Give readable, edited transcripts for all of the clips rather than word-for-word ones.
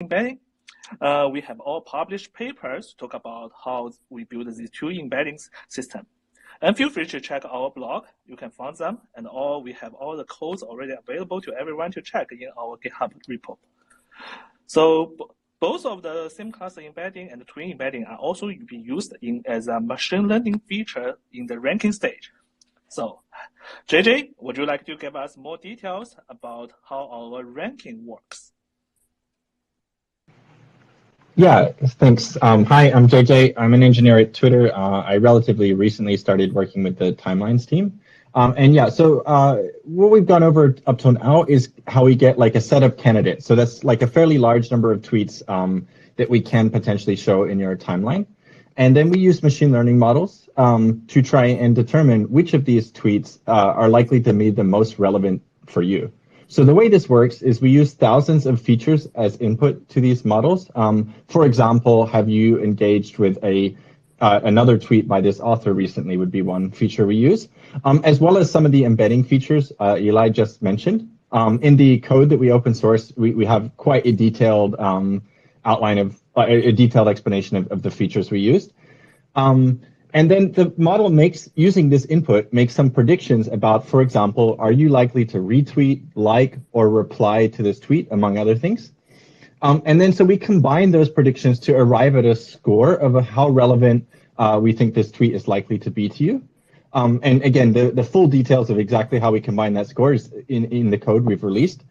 embedding. We have all published papers to talk about how we build these two embeddings system. And feel free to check our blog. You can find them, and we have all the codes already available to everyone to check in our GitHub repo. So both of the same cluster embedding and the twin embedding are also being used as a machine learning feature in the ranking stage. So, JJ, would you like to give us more details about how our ranking works? Yeah, thanks. Hi, I'm JJ. I'm an engineer at Twitter. I relatively recently started working with the timelines team. What we've gone over up till now is how we get like a set of candidates. So that's like a fairly large number of tweets that we can potentially show in your timeline. And then we use machine learning models to try and determine which of these tweets are likely to be the most relevant for you. So the way this works is we use thousands of features as input to these models. For example, have you engaged with another tweet by this author recently would be one feature we use, as well as some of the embedding features Eli just mentioned. In the code that we open source, we have quite a detailed outline of a detailed explanation of the features we used. And then the model using this input, makes some predictions about, for example, are you likely to retweet, like, or reply to this tweet, among other things. And then so we combine those predictions to arrive at a score of how relevant we think this tweet is likely to be to you. And again, the full details of exactly how we combine that score is in the code we've released.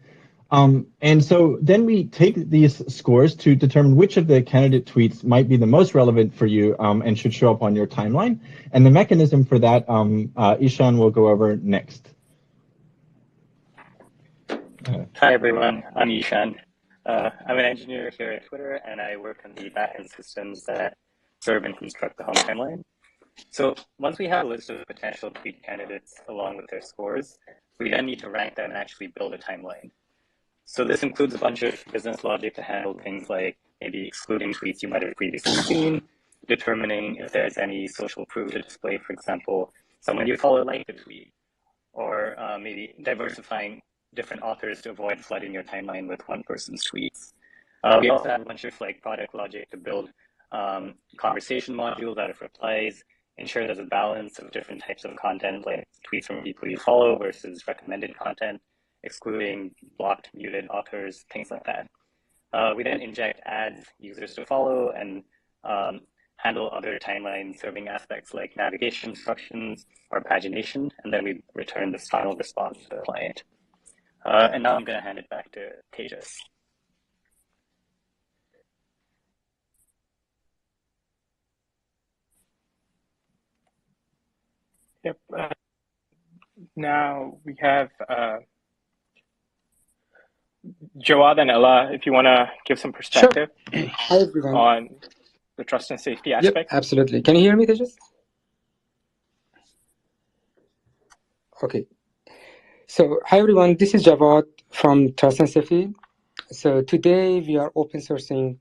And so then we take these scores to determine which of the candidate tweets might be the most relevant for you and should show up on your timeline. And the mechanism for that, Ishan will go over next. Hi, everyone. I'm Ishan. I'm an engineer here at Twitter, and I work on the backend systems that serve and construct the home timeline. So once we have a list of potential tweet candidates along with their scores, we then need to rank them and actually build a timeline. So this includes a bunch of business logic to handle things like maybe excluding tweets you might have previously seen, determining if there's any social proof to display, for example, someone you follow liked a tweet, or maybe diversifying different authors to avoid flooding your timeline with one person's tweets. We also have a bunch of like product logic to build conversation modules out of replies, ensure there's a balance of different types of content, like tweets from people you follow versus recommended content, excluding blocked, muted authors, things like that. We then inject ads users to follow and handle other timeline serving aspects like navigation instructions or pagination, and then we return this final response to the client. And now I'm going to hand it back to Tejas. Yep. Now we have Jawad and Ella, if you want to give some perspective Hi, everyone. on the trust and safety aspect. Yep, absolutely. Can you hear me, Tejas? Okay. So, hi, everyone. This is Jawad from Trust and Safety. So today we are open sourcing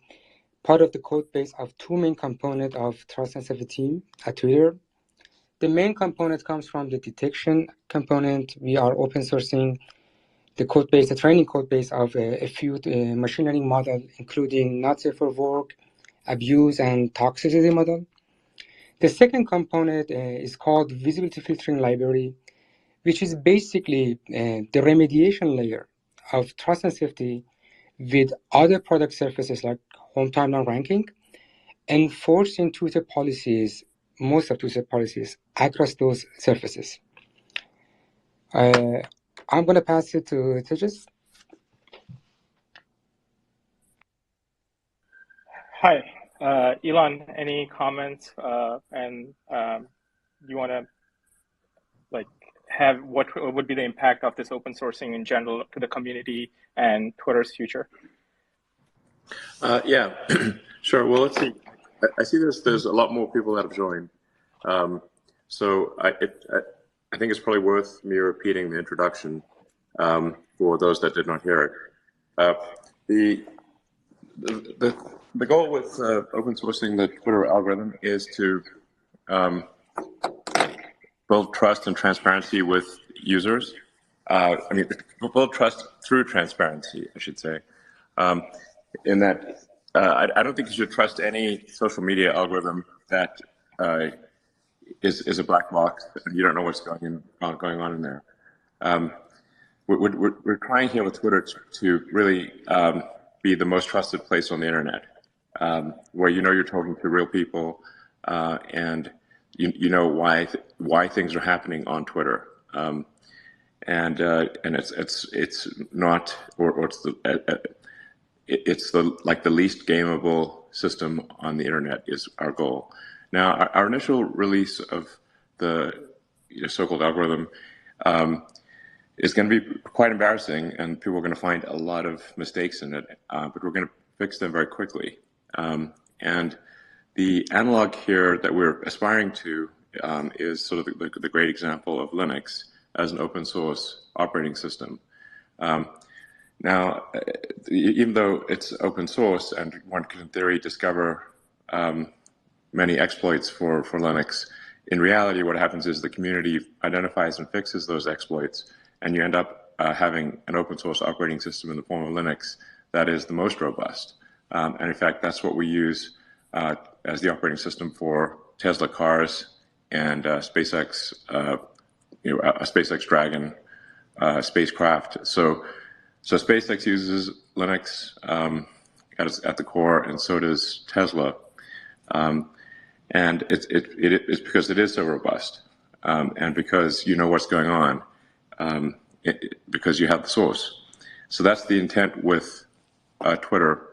part of the code base of two main components of Trust and Safety team at Twitter. The main component comes from the detection component. We are open sourcing the code base, the training code base of a few machine learning models, including not safe for work, abuse, and toxicity model. The second component is called visibility filtering library, which is basically the remediation layer of trust and safety with other product surfaces like home timeline ranking, enforcing Twitter policies, most of Twitter policies across those surfaces. I'm going to pass it to Tejas. Hi, Elon, any comments? And you want to have what would be the impact of this open sourcing in general to the community and Twitter's future? Yeah, sure. Well, let's see. I see there's a lot more people that have joined. So I think it's probably worth me repeating the introduction for those that did not hear it. The goal with open sourcing the Twitter algorithm is to build trust and transparency with users. Build trust through transparency, I should say. in that I don't think you should trust any social media algorithm that is a black box and you don't know what's going on in there. We're trying here with Twitter to really be the most trusted place on the internet, where you know you're talking to real people, and you know why things are happening on Twitter, and it's not or it's the like the least gameable system on the internet is our goal. Now, our initial release of the so-called algorithm is going to be quite embarrassing, and people are going to find a lot of mistakes in it, but we're going to fix them very quickly. And the analog here that we're aspiring to is sort of the great example of Linux as an open source operating system. Now, even though it's open source and one can in theory discover many exploits for Linux, in reality what happens is the community identifies and fixes those exploits, and you end up having an open source operating system in the form of Linux that is the most robust. And in fact, that's what we use as the operating system for Tesla cars and SpaceX, a SpaceX Dragon spacecraft. So SpaceX uses Linux at the core, and so does Tesla. And it's because it is so robust, and because you know what's going on, because you have the source. So that's the intent with Twitter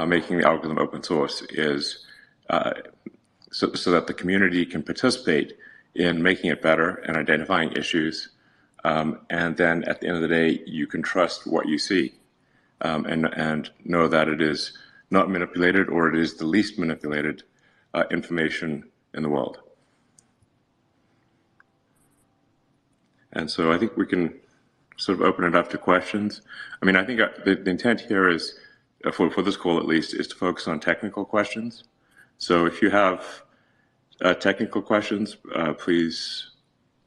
making the algorithm open source, is so that the community can participate in making it better and identifying issues. And then at the end of the day, you can trust what you see, and know that it is not manipulated, or it is the least manipulated information in the world. And so I think we can sort of open it up to questions. I mean, I think the intent here is, for this call at least, is to focus on technical questions. So if you have technical questions, please,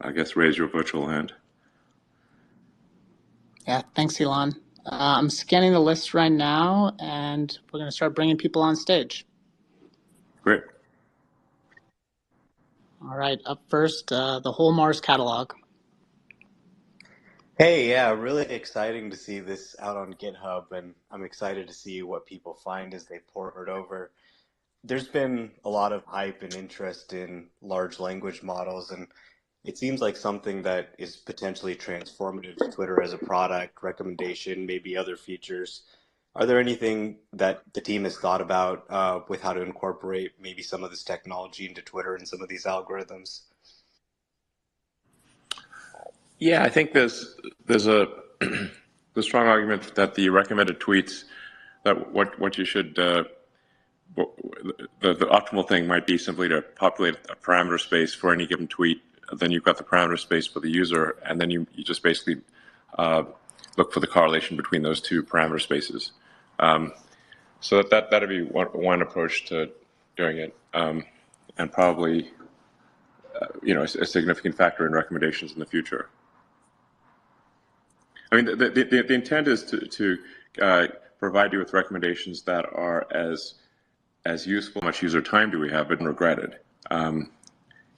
I guess, raise your virtual hand. Yeah, thanks, Elon. I'm scanning the list right now, and we're going to start bringing people on stage. Great. All right, up first, the whole Mars catalog. Hey, yeah, really exciting to see this out on GitHub, and I'm excited to see what people find as they port it over. There's been a lot of hype and interest in large language models, and it seems like something that is potentially transformative to Twitter as a product, recommendation, maybe other features. Are there anything that the team has thought about with how to incorporate maybe some of this technology into Twitter and some of these algorithms? Yeah, I think there's a the strong argument that the recommended tweets, that what you should the optimal thing might be simply to populate a parameter space for any given tweet. Then you've got the parameter space for the user, and then you just basically look for the correlation between those two parameter spaces. So that'd be one approach to doing it, and probably a significant factor in recommendations in the future. I mean, the intent is to provide you with recommendations that are as useful. How much user time do we have, but regretted?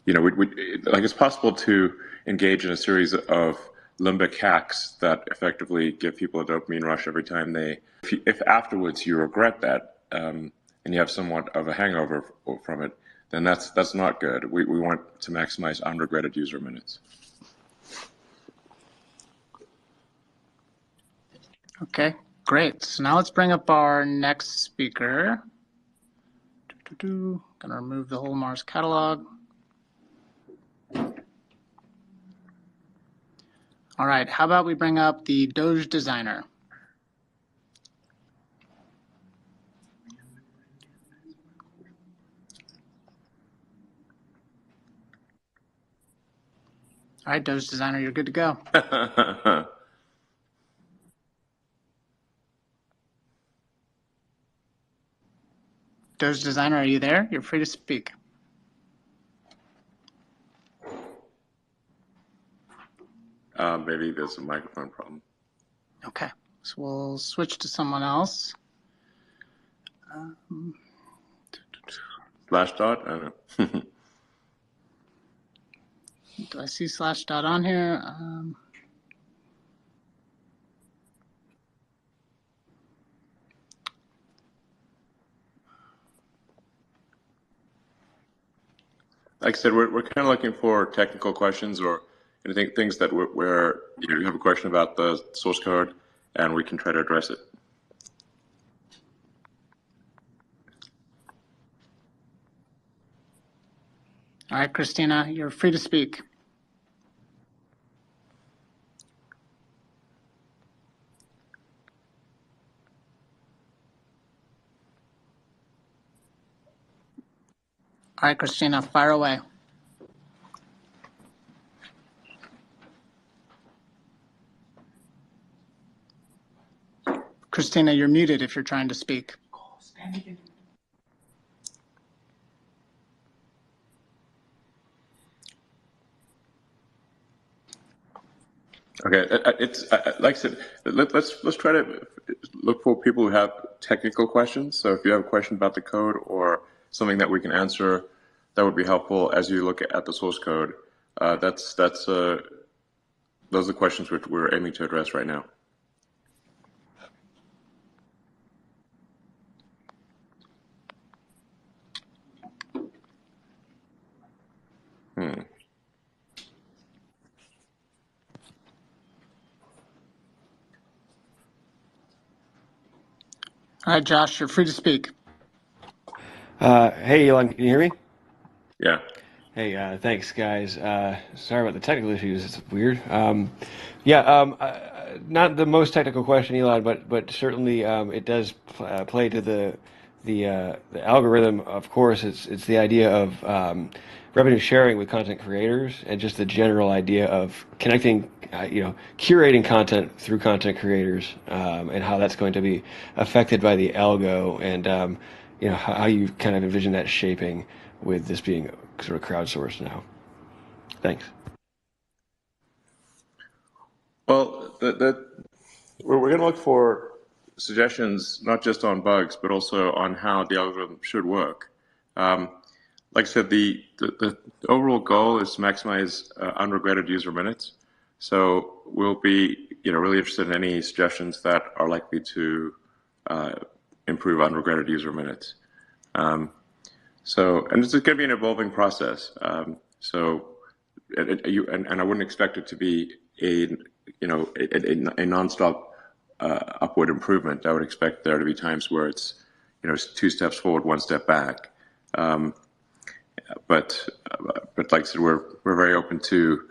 It's possible to engage in a series of limbic hacks that effectively give people a dopamine rush every time if afterwards you regret that, and you have somewhat of a hangover from it, then that's not good. We want to maximize unregretted user minutes. Okay, great. So now let's bring up our next speaker. Gonna remove the whole Mars catalog. All right, how about we bring up the Doge designer? All right, Doge designer, you're good to go. Doge designer, are you there? You're free to speak. Maybe there's a microphone problem. Okay, so we'll switch to someone else. Slashdot? I don't know. Do I see Slashdot on here? Like I said, we're kind of looking for technical questions or anything, things that where you have a question about the source code, and we can try to address it. All right, Christina, you're free to speak. All right, Christina, fire away. Christina, you're muted if you're trying to speak. Okay, it's like I said. Let's try to look for people who have technical questions. So if you have a question about the code or something that we can answer, that would be helpful as you look at the source code. Those are the questions which we're aiming to address right now. All right, Josh, you're free to speak. Hey, Elon, can you hear me? Yeah. Hey, thanks, guys. Sorry about the technical issues. It's weird. Not the most technical question, Elon, but certainly it does play to the algorithm. Of course, it's the idea of revenue sharing with content creators and just the general idea of connecting, curating content through content creators, and how that's going to be affected by the algo, and how you kind of envision that shaping with this being sort of crowdsourced now. Thanks. Well, we're going to look for suggestions not just on bugs, but also on how the algorithm should work. Like I said, the overall goal is to maximize unregretted user minutes. So we'll be really interested in any suggestions that are likely to improve unregretted user minutes. And it's going to be an evolving process. And I wouldn't expect it to be a nonstop upward improvement. I would expect there to be times where it's 2 steps forward, 1 step back. But like I said, we're very open to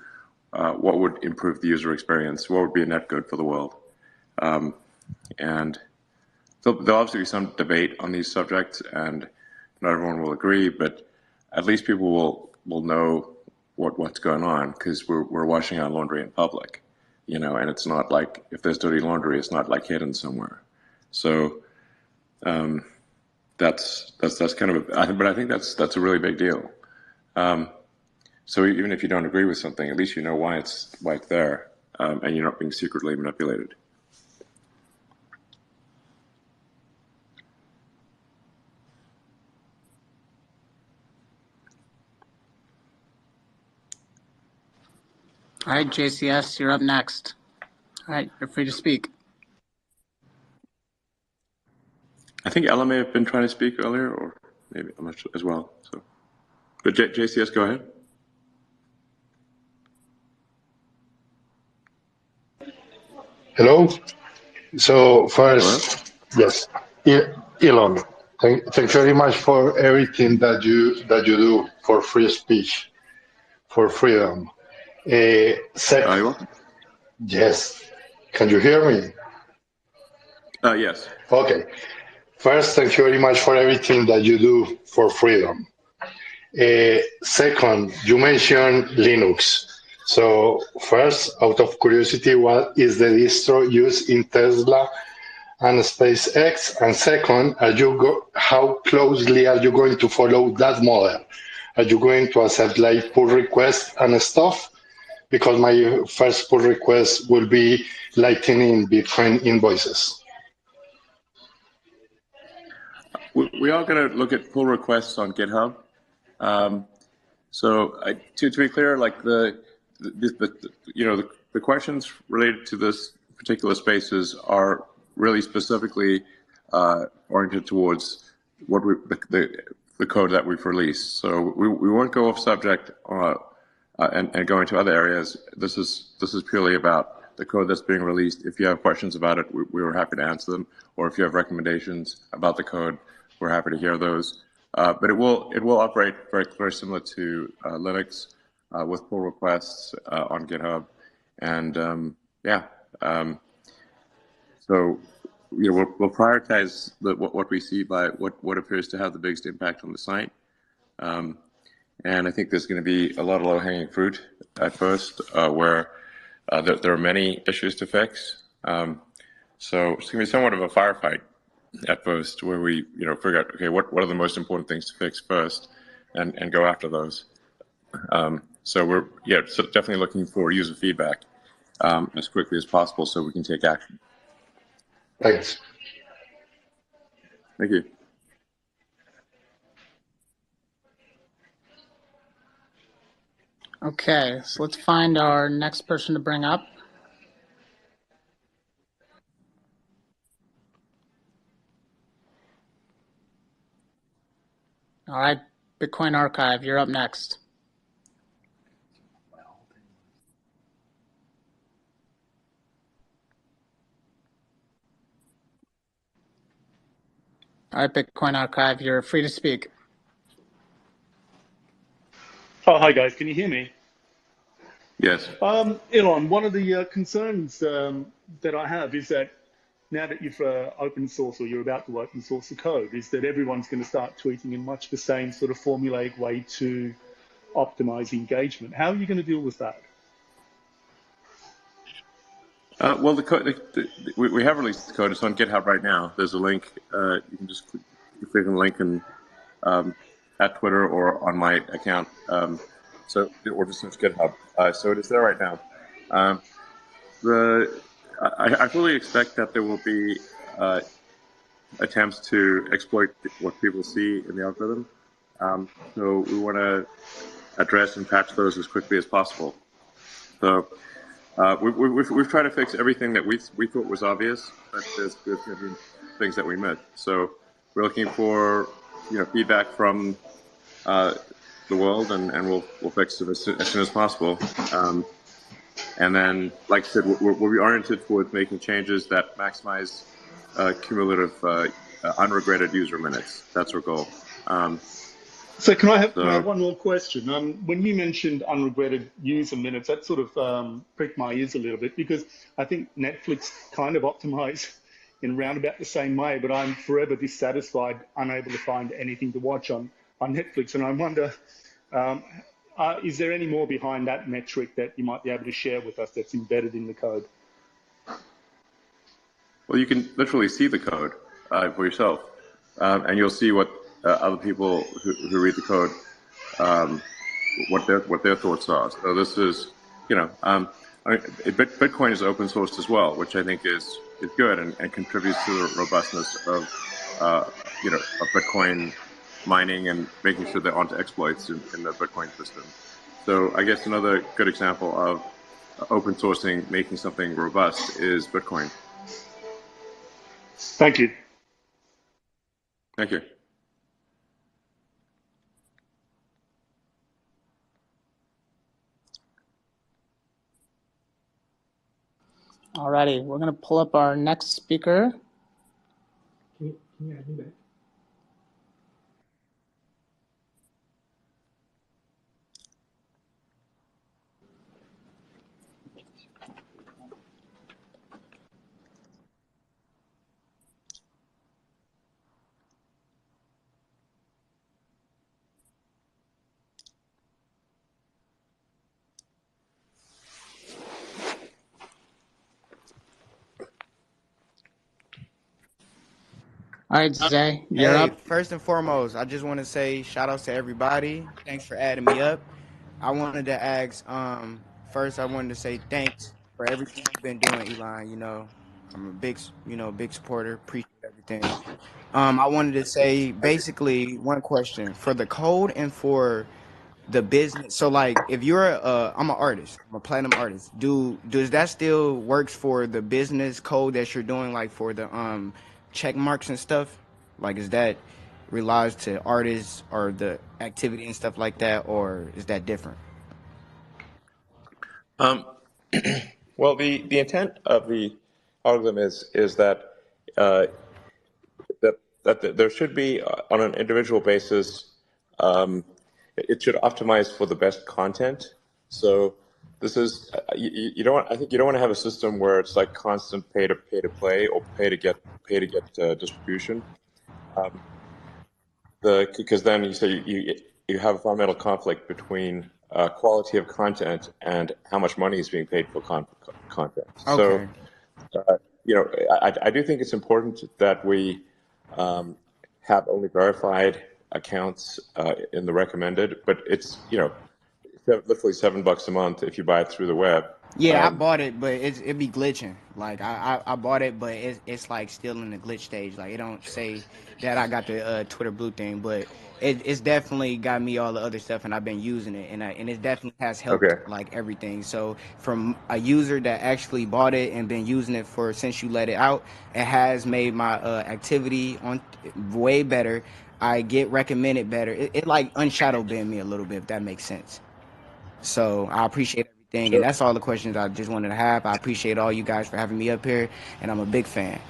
what would improve the user experience, what would be a net good for the world, and there'll obviously be some debate on these subjects, and not everyone will agree, but at least people will know what's going on, because we're washing our laundry in public, and it's not like, if there's dirty laundry, it's not like hidden somewhere. So that's kind of but I think that's a really big deal. So even if you don't agree with something, at least you know why it's there, and you're not being secretly manipulated. All right, JCS, you're up next. All right, you're free to speak. I think Ella may have been trying to speak earlier, or maybe I'm not sure as well. So, but JCS, go ahead. Hello. So first, yes, Elon, thank you very much for everything that you do for free speech, for freedom. Second, yes. Can you hear me? Yes. Okay. First, thank you very much for everything that you do for freedom. Second, you mentioned Linux. So first, out of curiosity, what is the distro used in Tesla and SpaceX? And second, how closely are you going to follow that model? Are you going to accept like pull requests and stuff? Because my first pull request will be Lightning Bitcoin invoices. we are going to look at pull requests on GitHub. To be clear, like the questions related to this particular spaces are really specifically oriented towards what the code that we've released. So we won't go off subject and go into other areas. This is purely about the code that's being released. If you have questions about it, we were happy to answer them. Or if you have recommendations about the code, we're happy to hear those. But it will operate very similar to Linux with pull requests on GitHub, and so we'll prioritize what we see by what appears to have the biggest impact on the site, and I think there's going to be a lot of low-hanging fruit at first, where there are many issues to fix. So it's going to be somewhat of a firefight at first, where we figure out, okay, what are the most important things to fix first, and go after those. So we're so definitely looking for user feedback as quickly as possible so we can take action. Thanks. Thank you. Okay, so let's find our next person to bring up. All right, Bitcoin Archive, you're up next. All right, Bitcoin Archive, you're free to speak. Oh, hi guys, can you hear me? Yes. Elon, one of the concerns that I have is that now that you've open source, or you're about to open source the code, is that everyone's going to start tweeting in much the same sort of formulaic way to optimize engagement. How are you going to deal with that? Well, the code, we have released the code. It's on GitHub right now. There's a link. You can just click on the link and at Twitter or on my account. Or just search GitHub. So it is there right now. I fully expect that there will be attempts to exploit what people see in the algorithm. So we want to address and patch those as quickly as possible. So we've tried to fix everything that we thought was obvious, but there's going to be things that we missed. So we're looking for feedback from the world, and we'll fix it as soon as possible. And then, like I said, we'll be oriented towards making changes that maximize cumulative unregretted user minutes. That's our goal. So can I have one more question? When you mentioned unregretted user minutes, that sort of pricked my ears a little bit, because I think Netflix kind of optimized in roundabout the same way, but I'm forever dissatisfied, unable to find anything to watch on Netflix. And I wonder, is there any more behind that metric that you might be able to share with us that's embedded in the code? Well, you can literally see the code for yourself, and you'll see what other people who read the code, what their thoughts are. So this is, Bitcoin is open sourced as well, which I think is good and contributes to the robustness of Bitcoin mining and making sure there aren't exploits in the Bitcoin system. So I guess another good example of open sourcing making something robust is Bitcoin. Thank you. Thank you. Alrighty, we're going to pull up our next speaker. Can you add me back? All right, Zay, you're up. First and foremost, I just want to say shout outs to everybody. Thanks for adding me up. I wanted to ask, first I wanted to say thanks for everything you've been doing, Elon. I'm a big supporter, appreciate everything. everything. I wanted to say basically one question for the code and for the business. So like if you're I'm an artist, I'm a platinum artist. Does that still works for the business code that you're doing, like for the check marks and stuff? Like is that relies to artists or the activity and stuff like that, or is that different? Um, well, the intent of the algorithm is that uh, that there should be on an individual basis. It should optimize for the best content. So this is you don't want, I think you don't want to have a system where it's like constant pay to play or pay to get distribution. Because then you say you have a fundamental conflict between quality of content and how much money is being paid for content. Okay. So I do think it's important that we have only verified accounts in the recommended, but it's literally $7 a month if you buy it through the web. Yeah, I bought it, but it be glitching. Like I bought it, but it's like still in the glitch stage. Like it don't say that I got the Twitter Blue thing, but it's definitely got me all the other stuff, and I've been using it, and it definitely has helped like everything. So from a user that actually bought it and been using it for since you let it out, it has made my activity on way better. I get recommended better. It like unshadow banned me a little bit, if that makes sense. So I appreciate everything, and that's all the questions I just wanted to have. I appreciate all you guys for having me up here, and I'm a big fan.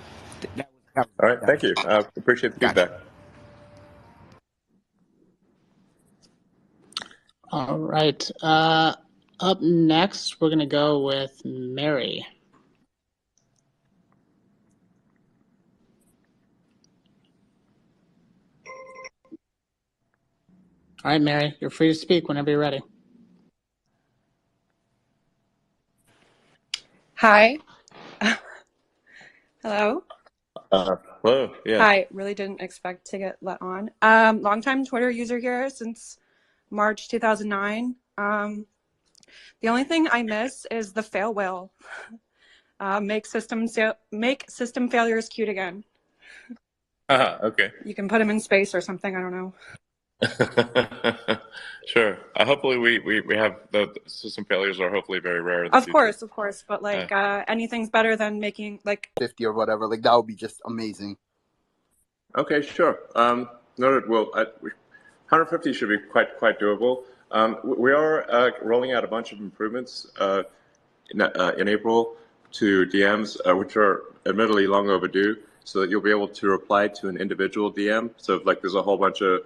All right, thank you. Appreciate the feedback. All right. Up next, we're going to go with Mary. All right, Mary, you're free to speak whenever you're ready. Hi. Hello. Hello. Yeah. Hi. Really didn't expect to get let on. Longtime Twitter user here since March 2009. The only thing I miss is the fail whale. Make system failures cute again. Okay. You can put them in space or something. I don't know. Sure. Hopefully we have the system failures are hopefully very rare. Of course, but like anything's better than making like 50 or whatever. Like that would be just amazing. Okay, sure. Noted. Well, 150 should be quite doable. We are rolling out a bunch of improvements in April to DMs, which are admittedly long overdue, so that you'll be able to reply to an individual DM. So like there's a whole bunch of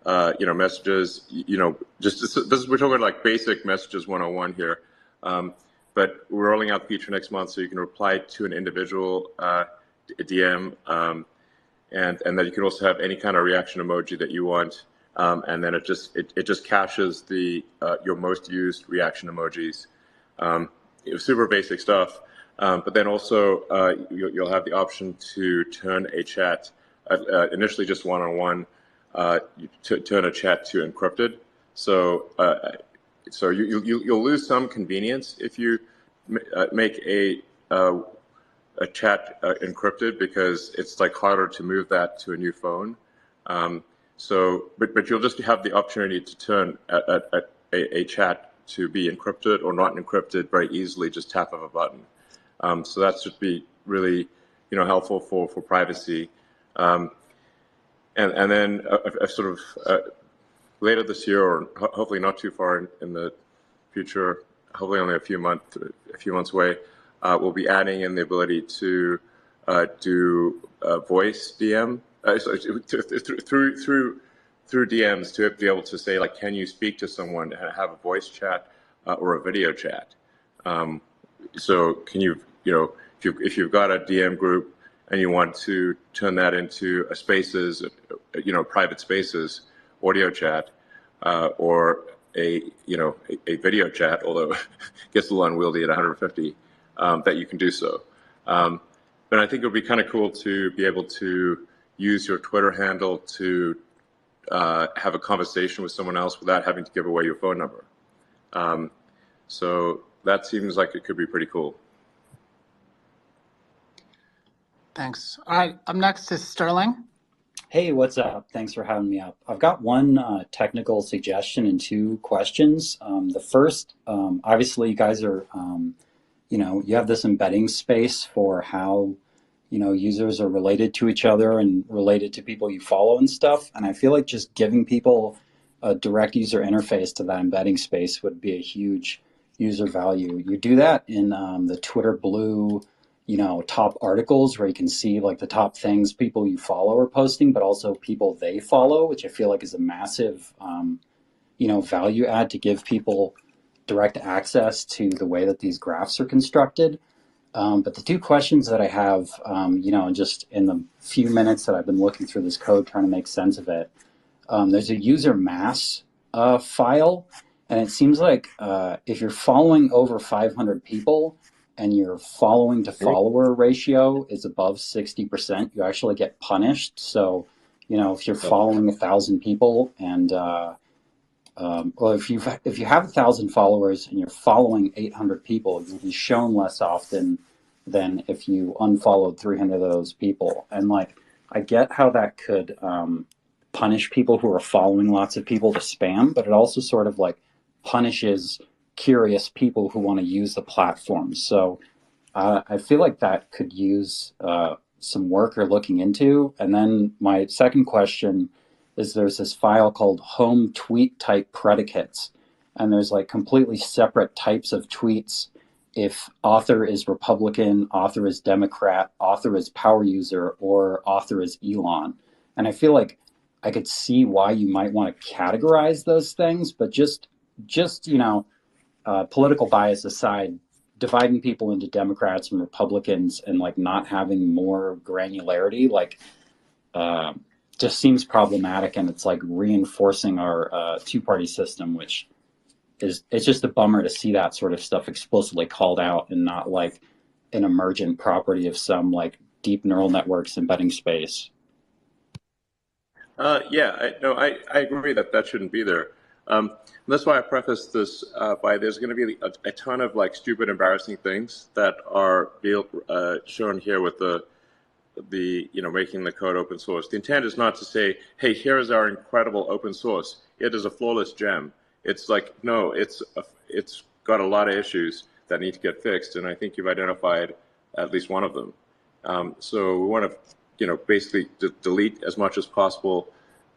messages, we're talking like basic messages 101 here. But we're rolling out the feature next month so you can reply to an individual DM, and then you can also have any kind of reaction emoji that you want. And then it just caches the your most used reaction emojis. It was super basic stuff. But then also you'll have the option to turn a chat, initially just one-on-one, to turn a chat to encrypted. So you'll lose some convenience if you make a chat encrypted, because it's like harder to move that to a new phone. But you'll just have the opportunity to turn a chat to be encrypted or not encrypted very easily, just tap of a button. So that should be really, helpful for privacy. And then sort of later this year, or hopefully not too far in the future, hopefully only a few months away, we'll be adding in the ability to do voice DM through DMs, to be able to say, like, can you speak to someone and have a voice chat or a video chat? So can you, if you've got a DM group and you want to turn that into a spaces, private spaces, audio chat, or a video chat, although it gets a little unwieldy at 150, that you can do so. But I think it would be kind of cool to be able to use your Twitter handle to have a conversation with someone else without having to give away your phone number. So that seems like it could be pretty cool. Thanks. All right, up next is Sterling. Hey, what's up? Thanks for having me up. I've got one technical suggestion and two questions. The first, obviously, you guys are, you have this embedding space for how, users are related to each other and related to people you follow and stuff. And I feel like just giving people a direct user interface to that embedding space would be a huge user value. You do that in the Twitter Blue top articles where you can see like the top things people you follow are posting, but also people they follow, which I feel like is a massive, value add to give people direct access to the way that these graphs are constructed. But the two questions that I have, just in the few minutes that I've been looking through this code trying to make sense of it, there's a user mass file, and it seems like if you're following over 500 people, and your following to follower ratio is above 60%, you actually get punished. So, if you're following 1,000 people and, if you have 1,000 followers and you're following 800 people, you'll be shown less often than if you unfollowed 300 of those people. And I get how that could punish people who are following lots of people to spam, but it also sort of punishes curious people who want to use the platform. So I feel like that could use some work or looking into. And then my second question is there's this file called home tweet type predicates. And there's completely separate types of tweets if author is Republican, author is Democrat, author is power user, or author is Elon. And I feel like I could see why you might want to categorize those things, but just political bias aside, dividing people into Democrats and Republicans and not having more granularity, just seems problematic, and it's reinforcing our two-party system, which it's just a bummer to see that sort of stuff explicitly called out and not an emergent property of some deep neural networks embedding space. I agree that shouldn't be there. That's why I prefaced this by there's going to be a ton of stupid, embarrassing things that are shown here with the making the code open source. The intent is not to say, hey, here is our incredible open source. It is a flawless gem. It's no, it's got a lot of issues that need to get fixed, and I think you've identified at least one of them. So we want to basically delete as much as possible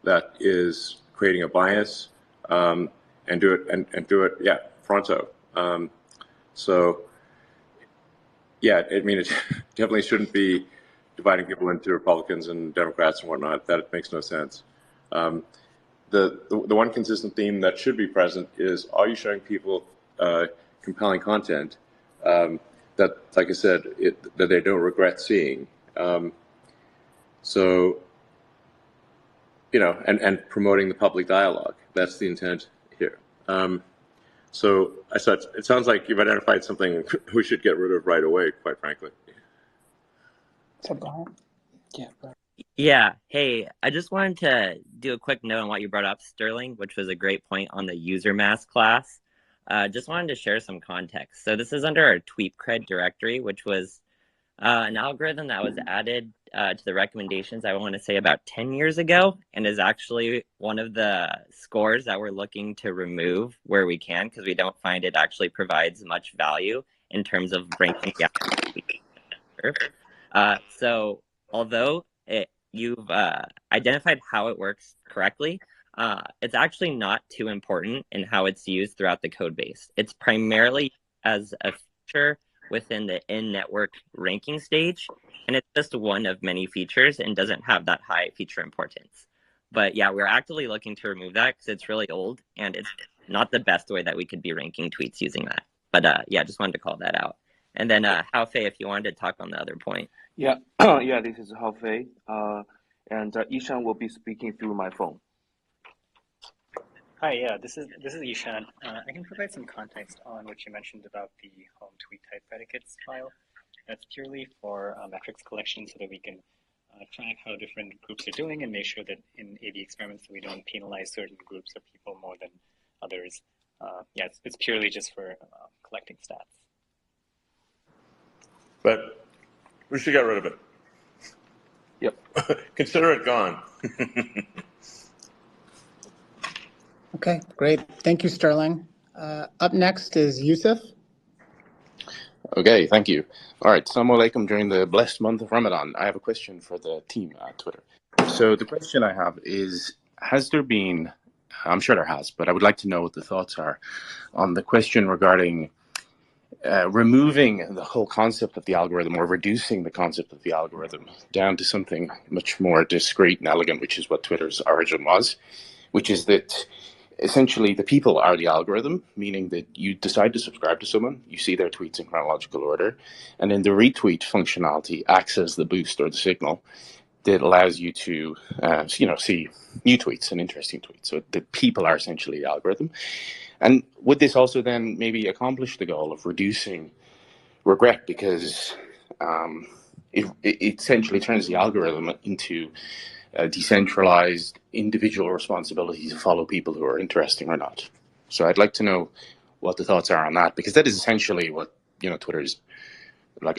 that is creating a bias. And do it pronto. So yeah, I mean, it definitely shouldn't be dividing people into Republicans and Democrats and whatnot. That makes no sense. The one consistent theme that should be present is: are you showing people compelling content that, like I said, that they don't regret seeing? So and promoting the public dialogue. That's the intent here. So it sounds like you've identified something we should get rid of right away, quite frankly. Yeah. Hey, I just wanted to do a quick note on what you brought up, Sterling, which was a great point on the user mass class. Just wanted to share some context. So this is under our TweetCred directory, which was an algorithm that was added to the recommendations, I want to say about 10 years ago, and is actually one of the scores that we're looking to remove where we can, because we don't find it actually provides much value in terms of ranking. So although you've identified how it works correctly, it's actually not too important in how it's used throughout the code base. It's primarily as a feature within the in-network ranking stage, and it's just one of many features and doesn't have that high feature importance. But yeah, we're actively looking to remove that because it's really old and it's not the best way that we could be ranking tweets using that. But yeah, just wanted to call that out. And then Haofei, if you wanted to talk on the other point. Yeah, this is Haofei, and Ishan will be speaking through my phone. Hi, this is Ishan. I can provide some context on what you mentioned about the home tweet type predicates file. That's purely for metrics collection so that we can track how different groups are doing and make sure that in A/B experiments that we don't penalize certain groups of people more than others. It's purely just for collecting stats. But we should get rid of it. Yep. Consider it gone. Okay, great. Thank you, Sterling. Up next is Yusuf. Okay, thank you. All right, Assalamu alaikum during the blessed month of Ramadan. I have a question for the team at Twitter. So the question I have is, has there been, I'm sure there has, but I would like to know what the thoughts are on the question regarding removing the whole concept of the algorithm or reducing the concept of the algorithm down to something much more discreet and elegant, which is what Twitter's origin was, which is that essentially the people are the algorithm, meaning that you decide to subscribe to someone, you see their tweets in chronological order, and then the retweet functionality acts as the boost or the signal that allows you to see new tweets and interesting tweets. So the people are essentially the algorithm. And would this also then maybe accomplish the goal of reducing regret, because it essentially turns the algorithm into decentralized individual responsibility to follow people who are interesting or not. So I'd like to know what the thoughts are on that, because that is essentially what Twitter's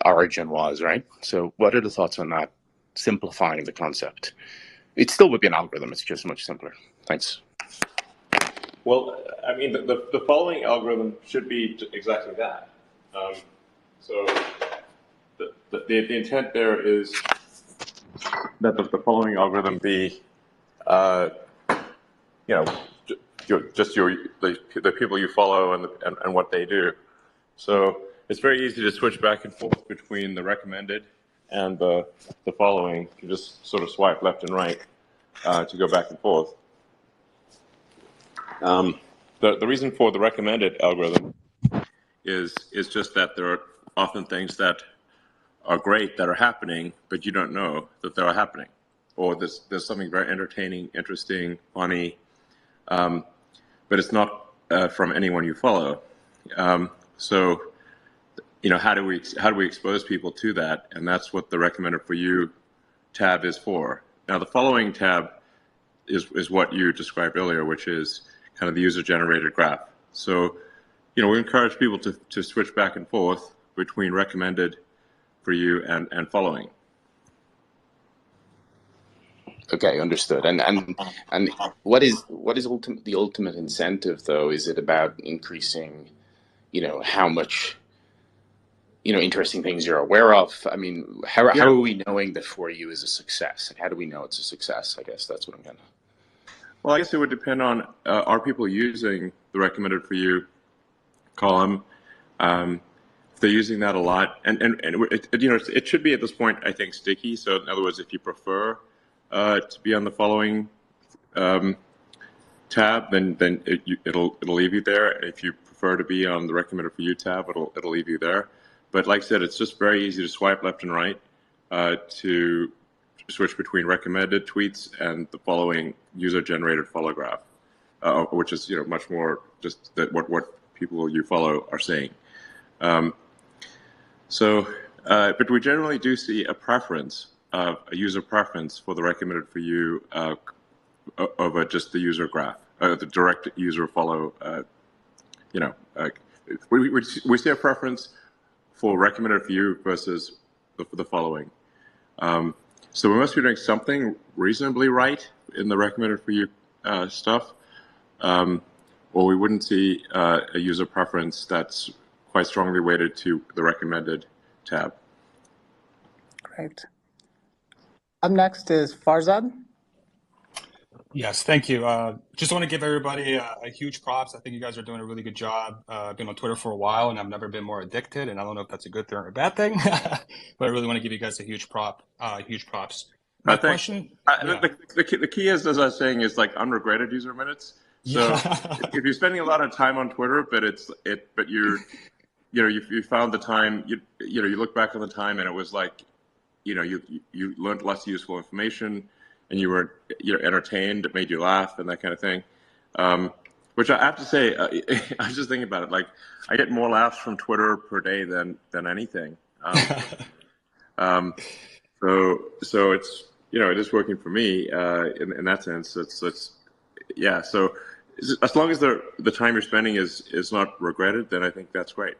origin was, right? So what are the thoughts on that, simplifying the concept? It still would be an algorithm, it's just much simpler. Thanks. Well, I mean, the following algorithm should be exactly that. So the intent there is that the following algorithm be, the people you follow and what they do. So it's very easy to switch back and forth between the recommended and the following. You just sort of swipe left and right to go back and forth. The reason for the recommended algorithm is just that there are often things that are great that are happening, but you don't know that they are happening, or there's something very entertaining, interesting, funny, but it's not from anyone you follow. So, how do we expose people to that? And that's what the Recommended for You tab is for. Now, the following tab is what you described earlier, which is kind of the user-generated graph. So, we encourage people to switch back and forth between Recommended for You and following. Okay, understood. And what is the ultimate incentive, though? Is it about increasing, how much, interesting things you're aware of? I mean, how are we knowing that For You is a success? How do we know it's a success? I guess that's what I'm gonna. Well, I guess it would depend on are people using the Recommended for You column? If they're using that a lot, and it should be at this point, I think, sticky. So in other words, if you prefer to be on the following tab, then it'll leave you there. If you prefer to be on the Recommended for You tab, it'll leave you there. But like I said, it's just very easy to swipe left and right to switch between recommended tweets and the following user-generated follow graph, which is much more just that what people you follow are saying. But we generally do see a preference, a user preference for the Recommended for You over just the user graph, the direct user follow. We see a preference for Recommended for You versus the following. So we must be doing something reasonably right in the Recommended for You stuff, or we wouldn't see a user preference that's quite strongly weighted to the Recommended tab. Great. Up next is Farzad. Yes, thank you. Just want to give everybody a huge props. I think you guys are doing a really good job. I've been on Twitter for a while, and I've never been more addicted. And I don't know if that's a good thing or a bad thing, but I really want to give you guys a huge props. My question. The key is, as I was saying, is like unregretted user minutes. So if you're spending a lot of time on Twitter, but you found the time, you look back on the time, and it was like, you learned less useful information, and you were entertained, it made you laugh, and that kind of thing. Which I have to say, I was just thinking about it. Like, I get more laughs from Twitter per day than anything. So it's it is working for me in that sense. Yeah. So as long as the time you're spending is not regretted, then I think that's great.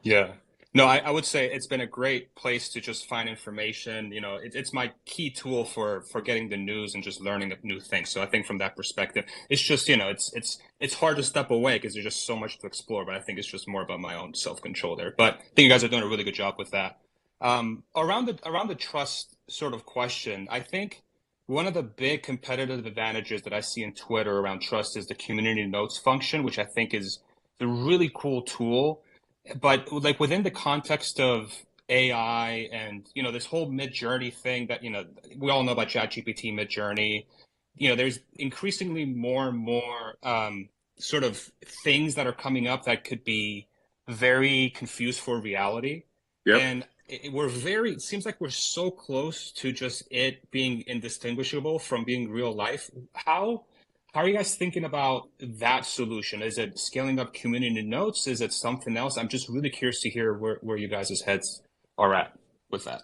Yeah. No, I would say it's been a great place to just find information. It's my key tool for getting the news and just learning new things. So I think from that perspective, it's just, it's hard to step away because there's just so much to explore. But I think it's just more about my own self-control there. But I think you guys are doing a really good job with that. Around the trust sort of question, I think one of the big competitive advantages that I see in Twitter around trust is the community notes function, which I think is a really cool tool. But like within the context of AI and this whole Mid-Journey thing that we all know about ChatGPT, Mid-Journey, there's increasingly more and more sort of things that are coming up that could be very confused for reality. Yep. And it seems like we're so close to just it being indistinguishable from being real life. How are you guys thinking about that solution? Is it scaling up community notes? Is it something else? I'm just really curious to hear where you guys' heads are at with that.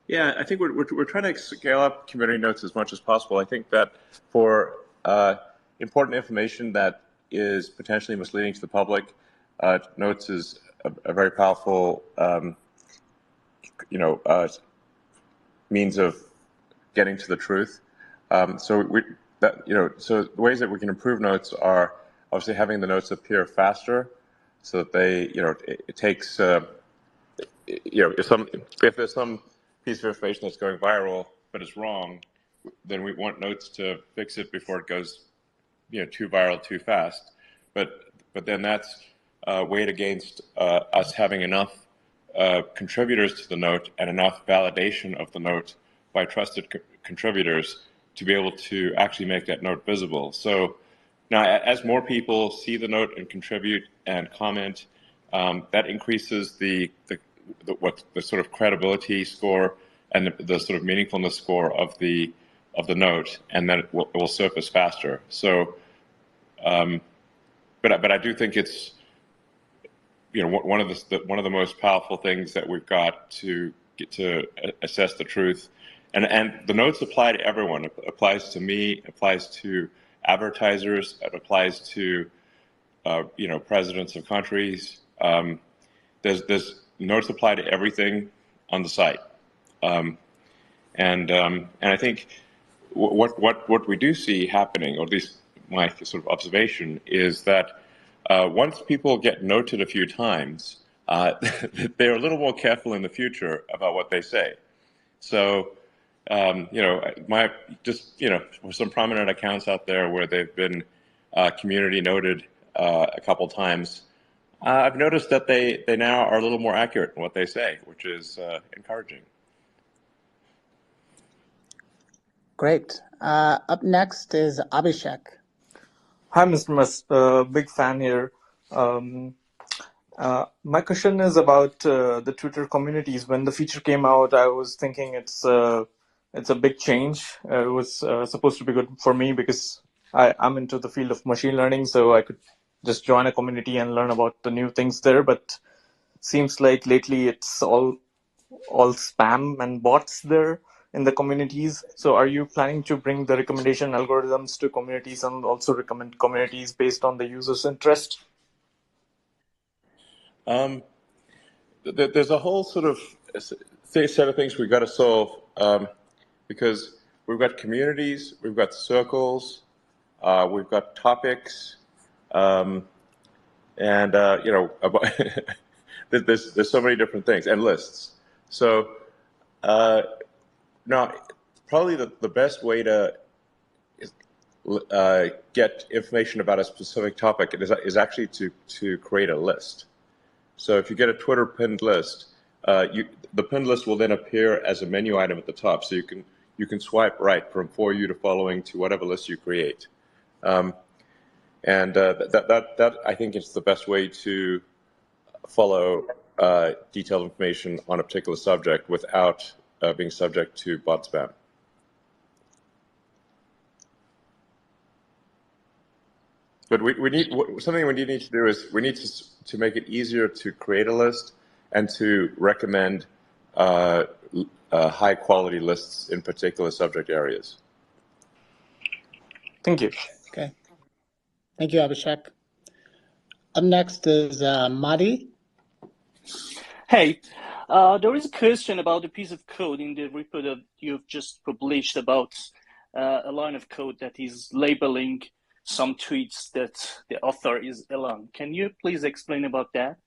Yeah, I think we're trying to scale up community notes as much as possible. I think that for important information that is potentially misleading to the public, notes is a very powerful means of getting to the truth. So the ways that we can improve notes are obviously having the notes appear faster, so that they, it takes, if there's some piece of information that's going viral but it's wrong, then we want notes to fix it before it goes, too viral too fast. But then that's weighed against us having enough contributors to the note and enough validation of the note by trusted contributors to be able to actually make that note visible. So now, as more people see the note and contribute and comment, that increases the sort of credibility score and the sort of meaningfulness score of the note, and then it will surface faster. So, but I do think it's one of the most powerful things that we've got to get to assess the truth. And the notes apply to everyone. It applies to me, it applies to advertisers, it applies to presidents of countries. There's notes apply to everything on the site. And I think what we do see happening, or at least my sort of observation, is that once people get noted a few times, they're a little more careful in the future about what they say. So, for some prominent accounts out there where they've been community noted a couple times, I've noticed that they now are a little more accurate in what they say, which is encouraging. Great. Up next is Abhishek. Hi, Mr. Musk. Big fan here. My question is about the Twitter communities. When the feature came out, I was thinking it's a big change. It was supposed to be good for me because I'm into the field of machine learning, so I could just join a community and learn about the new things there. But seems like lately it's all spam and bots there in the communities. So are you planning to bring the recommendation algorithms to communities and also recommend communities based on the user's interest? There's a whole sort of set of things we've got to solve, because we've got communities, we've got circles, we've got topics, and there's so many different things, and lists. So now, probably the best way to get information about a specific topic is actually to create a list. So if you get a Twitter pinned list, the pinned list will then appear as a menu item at the top. So you can swipe right from for you to following to whatever list you create. That I think is the best way to follow detailed information on a particular subject without being subject to bot spam. But we need something we need to do is we need to make it easier to create a list and to recommend high quality lists in particular subject areas. Thank you. Okay. Thank you, Abhishek. Up next is Madi. Hey, there is a question about a piece of code in the repo that you've just published about a line of code that is labeling some tweets that the author is Elon. Can you please explain about that?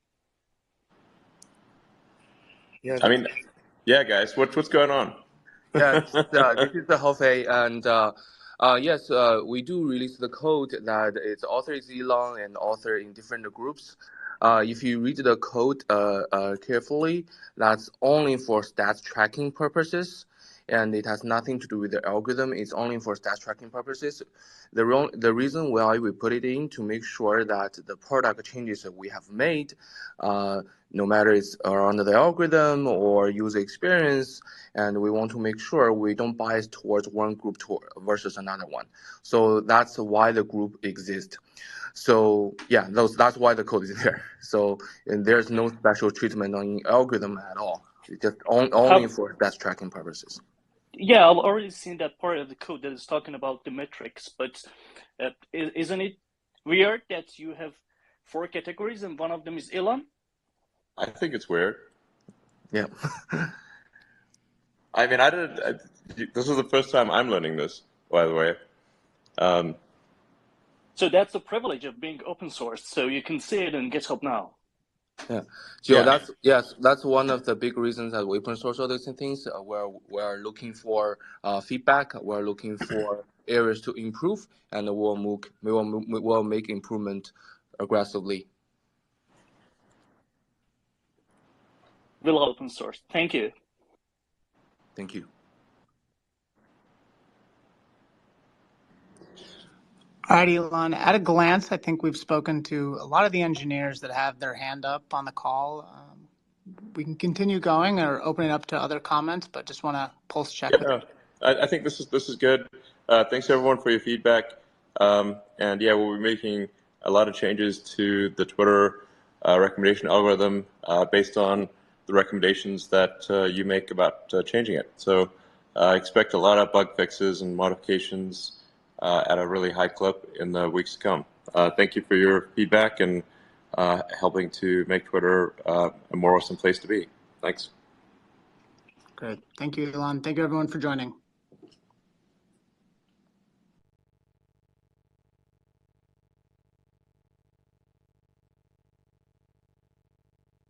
Yeah, I mean, yeah, guys, what's going on? yeah. This is the Hofei, and yes, we do release the code that its author is Elon and author in different groups. If you read the code carefully, that's only for stats tracking purposes, and it has nothing to do with the algorithm. It's only for stats tracking purposes. The reason why we put it in to make sure that the product changes that we have made, no matter it's around the algorithm or user experience, and we want to make sure we don't bias towards one group versus another one. So that's why the group exists. So yeah, that's why the code is there. So and there's no special treatment on algorithm at all. It's just only for stats tracking purposes. Yeah, I've already seen that part of the code that is talking about the metrics, but isn't it weird that you have 4 categories and one of them is Elon? I think it's weird. Yeah. I mean, this is the first time I'm learning this, by the way. So that's the privilege of being open source. So you can see it in GitHub now. Yeah, Joe, that's one of the big reasons that we open source all these things. We're looking for feedback. We're looking for areas to improve, and we'll make improvement aggressively. We'll open source. Thank you. Thank you. All right, Elon, at a glance, I think we've spoken to a lot of the engineers that have their hand up on the call. We can continue going or open it up to other comments, but just want to pulse check. Yeah, I think this is good. Thanks everyone for your feedback. And yeah, we'll be making a lot of changes to the Twitter recommendation algorithm based on the recommendations that you make about changing it. So expect a lot of bug fixes and modifications at a really high clip in the weeks to come. Thank you for your feedback and helping to make Twitter a more awesome place to be. Thanks. Great. Thank you, Elon. Thank you, everyone, for joining.